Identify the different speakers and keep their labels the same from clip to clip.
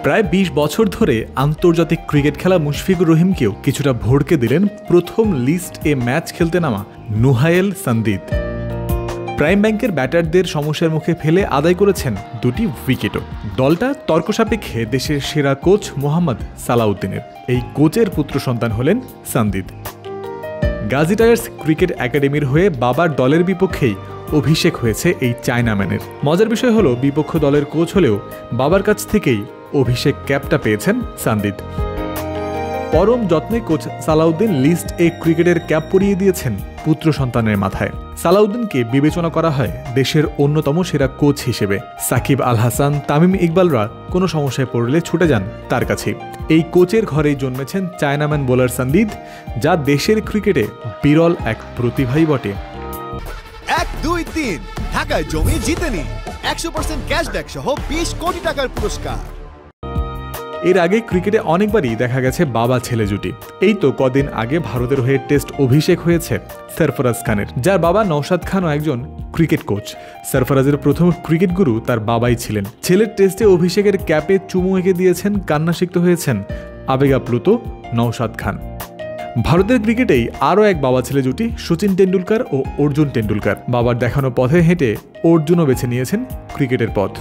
Speaker 1: প্রায় ২০ বছর ধরে আন্তর্জাতিক ক্রিকেট খেলা মুশফিকুর রহিমকেও কিছুটা ভড়কে দিলেন প্রথম লিস্ট এ ম্যাচ খেলতে নামা নুহায়েল সান্দিদ। প্রাইম ব্যাংকের ব্যাটারদের সমস্যার মুখে ফেলে আদায় করেছেন দুটি উইকেটও। দলটা তর্ক সাপেক্ষে দেশের সেরা কোচ মোহাম্মদ সালাউদ্দিনের। এই কোচের পুত্র সন্তান হলেন সান্দিদ। গাজী টাইগার্স ক্রিকেট একাডেমির হয়ে বাবার দলের বিপক্ষেই অভিষেক হয়েছে এই চায়নাম্যানের। মজার বিষয় হলো বিপক্ষ দলের কোচ হলেও বাবার কাছ থেকেই অভিষেক ক্যাপটা পেয়েছেন সান্দিদ। পরম যত্নে কোচ সালাউদ্দিন লিস্ট এ ক্রিকেটের ক্যাপ পরিয়ে দিয়েছেন পুত্র সন্তানের মাথায়। সালাউদ্দিনকে বিবেচনা করা হয় দেশের অন্যতম সেরা কোচ হিসেবে। সাকিব আল হাসান, তামিম ইকবালরা কোনো সমস্যায় পড়লে ছুটে যান তার কাছে। এই কোচের ঘরেই জন্মেছেন চায়নাম্যান বোলার সান্দিদ, যা দেশের ক্রিকেটে বিরল এক প্রতিভাই বটে।
Speaker 2: 1, 2, 3 ঢাকায় জমি জিতে নিন 100% ক্যাশব্যাক সহ 20 কোটি টাকার পুরস্কার।
Speaker 1: এর আগে ক্রিকেটে অনেকবারই দেখা গেছে বাবা ছেলে জুটি। এই তো কদিন আগে ভারতের হয়ে টেস্ট অভিষেক হয়েছে সরফরাজ খানের, যার বাবা নওশাদ খানও একজন ক্রিকেট কোচ। সরফরাজের প্রথম ক্রিকেট গুরু তার বাবাই ছিলেন। ছেলের টেস্টে অভিষেকের ক্যাপে চুমু এঁকে দিয়েছেন, কান্নাসিক্ত হয়েছেন আবেগাপ্লুত নওশাদ খান। ভারতের ক্রিকেটেই আরও এক বাবা ছেলে জুটি সচিন টেন্ডুলকার ও অর্জুন টেন্ডুলকার। বাবার দেখানো পথে হেঁটে অর্জুনও বেছে নিয়েছেন ক্রিকেটের পথ।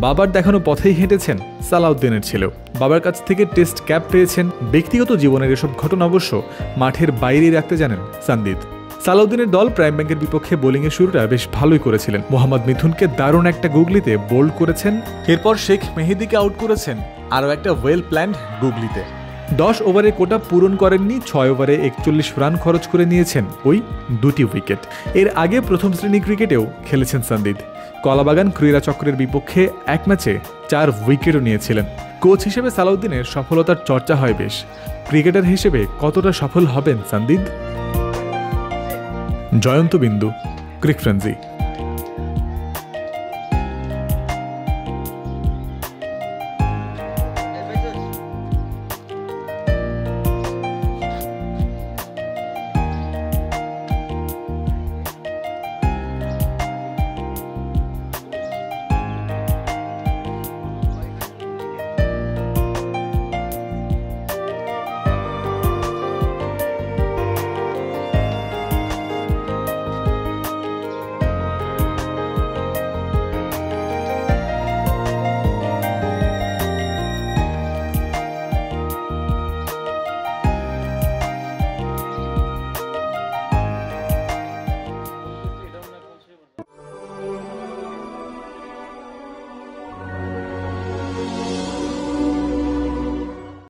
Speaker 1: বাবার দেখানো পথেই হেঁটেছেন সালাউদ্দিনের ছেলেও। বাবার কাছ থেকে টেস্ট ক্যাপ পেয়েছেন। ব্যক্তিগত জীবনের এসব ঘটনা অবশ্য মাঠের বাইরেই রাখতে জানেন সান্দিদ। সালাউদ্দিনের দল প্রাইম ব্যাংকের বিপক্ষে বোলিংয়ের শুরুটা বেশ ভালোই করেছিলেন। মোহাম্মদ মিথুনকে দারুণ একটা গুগলিতে বোল্ড করেছেন। এরপর শেখ মেহেদিকে আউট করেছেন আরও একটা ওয়েল প্ল্যান্ড গুগলিতে। 10 ওভারে কোটা পূরণ করেননি, 6 ওভারে 41 রান খরচ করে নিয়েছেন ওই দুটি উইকেট। এর আগে প্রথম শ্রেণী ক্রিকেটেও খেলেছেন সান্দিদ। কলাবাগান ক্রীড়া চক্রের বিপক্ষে এক ম্যাচে 4 উইকেটও নিয়েছিলেন। কোচ হিসেবে সালাউদ্দিনের সফলতার চর্চা হয় বেশ। ক্রিকেটার হিসেবে কতটা সফল হবেন সান্দিদ? জয়ন্ত বিন্দু, ক্রিক ফ্রেন্সি।